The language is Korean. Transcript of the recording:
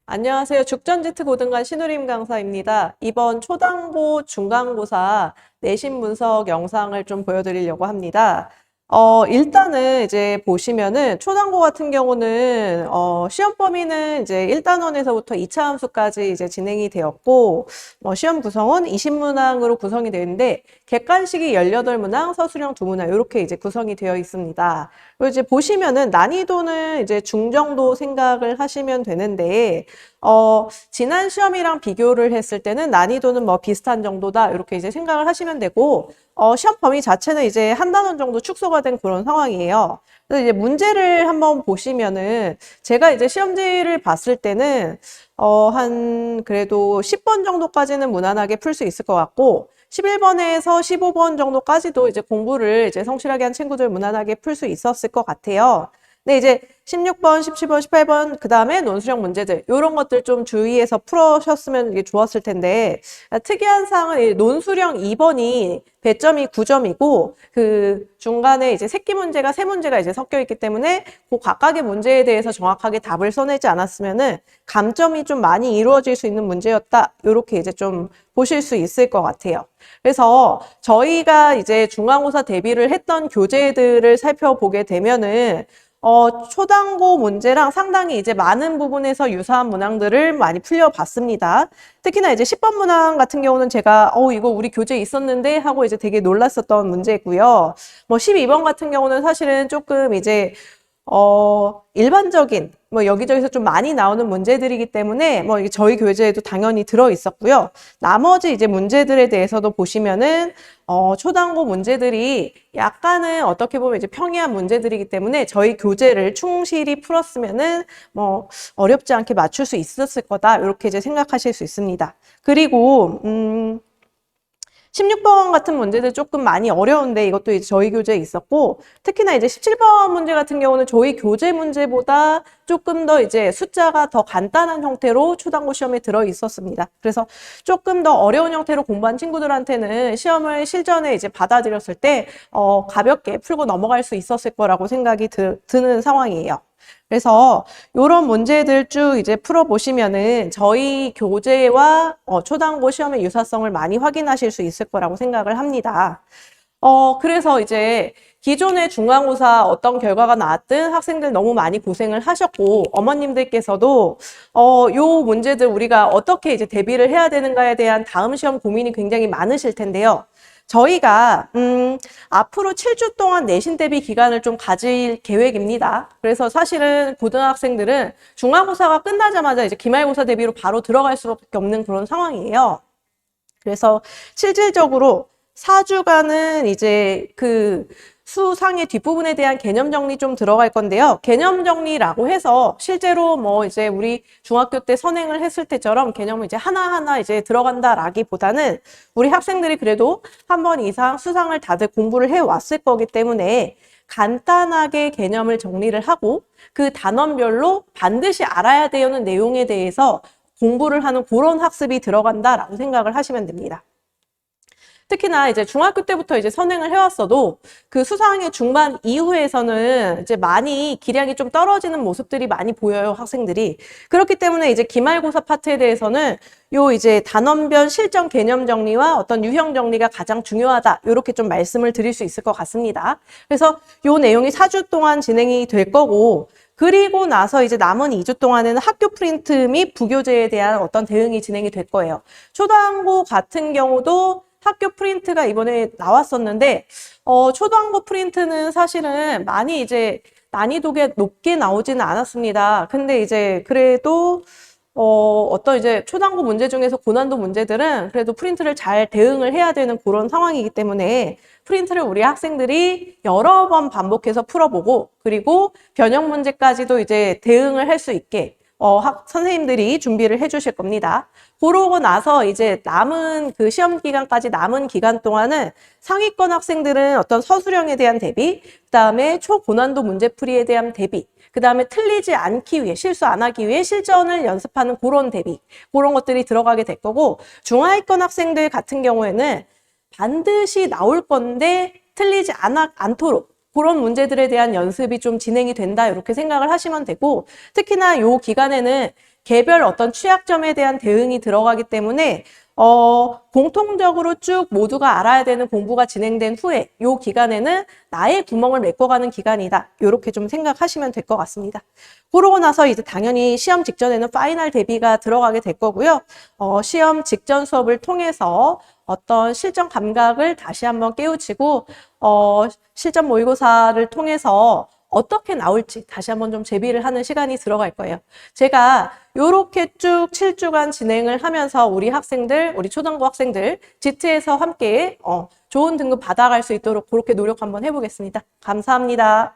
안녕하세요. 죽전지트 고등관 신우림 강사입니다. 이번 초당고 중간고사 내신 분석 영상을 좀 보여드리려고 합니다. 일단은 이제 보시면은 초당고 같은 경우는 시험 범위는 이제 1단원에서부터 2차 함수까지 이제 진행이 되었고 시험 구성은 20문항으로 구성이 되는데 객관식이 18문항, 서술형 2문항 이렇게 이제 구성이 되어 있습니다. 그리고 이제 보시면은 난이도는 이제 중정도 생각을 하시면 되는데 지난 시험이랑 비교를 했을 때는 난이도는 뭐 비슷한 정도다 이렇게 이제 생각을 하시면 되고 시험 범위 자체는 이제 한 단원 정도 축소가 된 그런 상황이에요. 그래서 이제 문제를 한번 보시면은 제가 이제 시험지를 봤을 때는 한 그래도 10번 정도까지는 무난하게 풀 수 있을 것 같고 11번에서 15번 정도까지도 이제 공부를 이제 성실하게 한 친구들 무난하게 풀 수 있었을 것 같아요. 근데 이제 16번, 17번, 18번, 그 다음에 논술형 문제들, 이런 것들 좀 주의해서 풀으셨으면 이게 좋았을 텐데, 특이한 사항은 이 논술형 2번이 배점이 9점이고, 그 중간에 이제 새끼 문제가 3문제가 이제 섞여 있기 때문에, 그 각각의 문제에 대해서 정확하게 답을 써내지 않았으면은, 감점이 좀 많이 이루어질 수 있는 문제였다. 이렇게 이제 좀 보실 수 있을 것 같아요. 그래서 저희가 이제 중간고사 대비를 했던 교재들을 살펴보게 되면은, 초당고 문제랑 상당히 이제 많은 부분에서 유사한 문항들을 많이 풀려봤습니다. 특히나 이제 10번 문항 같은 경우는 제가, 이거 우리 교재에 있었는데 하고 이제 되게 놀랐었던 문제고요. 뭐 12번 같은 경우는 사실은 조금 이제, 일반적인, 뭐 여기저기서 좀 많이 나오는 문제들이기 때문에 뭐 이게 저희 교재에도 당연히 들어 있었고요. 나머지 이제 문제들에 대해서도 보시면은, 초당고 문제들이 약간은 어떻게 보면 이제 평이한 문제들이기 때문에 저희 교재를 충실히 풀었으면은 뭐 어렵지 않게 맞출 수 있었을 거다. 이렇게 이제 생각하실 수 있습니다. 그리고, 16번 같은 문제들 조금 많이 어려운데 이것도 이제 저희 교재에 있었고 특히나 이제 17번 문제 같은 경우는 저희 교재 문제보다 조금 더 이제 숫자가 더 간단한 형태로 초당고 시험에 들어 있었습니다. 그래서 조금 더 어려운 형태로 공부한 친구들한테는 시험을 실전에 이제 받아들였을 때 가볍게 풀고 넘어갈 수 있었을 거라고 생각이 드는 상황이에요. 그래서 이런 문제들 쭉 이제 풀어보시면은 저희 교재와 초당고 시험의 유사성을 많이 확인하실 수 있을 거라고 생각을 합니다. 그래서 이제 기존의 중간고사 어떤 결과가 나왔든 학생들 너무 많이 고생을 하셨고 어머님들께서도 요 문제들 우리가 어떻게 이제 대비를 해야 되는가에 대한 다음 시험 고민이 굉장히 많으실 텐데요. 저희가 앞으로 7주 동안 내신 대비 기간을 좀 가질 계획입니다. 그래서 사실은 고등학생들은 중간고사가 끝나자마자 이제 기말고사 대비로 바로 들어갈 수밖에 없는 그런 상황이에요. 그래서 실질적으로 4주간은 이제 그 수상의 뒷부분에 대한 개념 정리 좀 들어갈 건데요. 개념 정리라고 해서 실제로 뭐 이제 우리 중학교 때 선행을 했을 때처럼 개념을 이제 하나하나 이제 들어간다라기보다는 우리 학생들이 그래도 한 번 이상 수상을 다들 공부를 해 왔을 거기 때문에 간단하게 개념을 정리를 하고 그 단원별로 반드시 알아야 되는 내용에 대해서 공부를 하는 그런 학습이 들어간다라고 생각을 하시면 됩니다. 특히나 이제 중학교 때부터 이제 선행을 해왔어도 그 수상의 중반 이후에서는 이제 많이 기량이 좀 떨어지는 모습들이 많이 보여요, 학생들이. 그렇기 때문에 이제 기말고사 파트에 대해서는 요 이제 단원별 실전 개념 정리와 어떤 유형 정리가 가장 중요하다. 이렇게 좀 말씀을 드릴 수 있을 것 같습니다. 그래서 요 내용이 4주 동안 진행이 될 거고 그리고 나서 이제 남은 2주 동안에는 학교 프린트 및 부교재에 대한 어떤 대응이 진행이 될 거예요. 초등학교 같은 경우도 학교 프린트가 이번에 나왔었는데 초등학교 프린트는 사실은 많이 이제 난이도가 높게 나오지는 않았습니다. 근데 이제 그래도 어떤 이제 초등학교 문제 중에서 고난도 문제들은 그래도 프린트를 잘 대응을 해야 되는 그런 상황이기 때문에 프린트를 우리 학생들이 여러 번 반복해서 풀어보고 그리고 변형 문제까지도 이제 대응을 할 수 있게 선생님들이 준비를 해주실 겁니다. 그러고 나서 이제 남은 그 시험 기간까지 남은 기간 동안은 상위권 학생들은 어떤 서술형에 대한 대비, 그 다음에 초고난도 문제풀이에 대한 대비, 그 다음에 틀리지 않기 위해, 실수 안 하기 위해 실전을 연습하는 그런 대비, 그런 것들이 들어가게 될 거고, 중하위권 학생들 같은 경우에는 반드시 나올 건데 틀리지 않도록 그런 문제들에 대한 연습이 좀 진행이 된다 이렇게 생각을 하시면 되고 특히나 요 기간에는 개별 어떤 취약점에 대한 대응이 들어가기 때문에 공통적으로 쭉 모두가 알아야 되는 공부가 진행된 후에 이 기간에는 나의 구멍을 메꿔가는 기간이다. 이렇게 좀 생각하시면 될 것 같습니다. 그러고 나서 이제 당연히 시험 직전에는 파이널 대비가 들어가게 될 거고요. 시험 직전 수업을 통해서 어떤 실전 감각을 다시 한번 깨우치고 실전 모의고사를 통해서 어떻게 나올지 다시 한번 좀 재비를 하는 시간이 들어갈 거예요. 제가 이렇게 쭉 7주간 진행을 하면서 우리 학생들, 우리 초등부 학생들 지트에서 함께 좋은 등급 받아갈 수 있도록 그렇게 노력 한번 해보겠습니다. 감사합니다.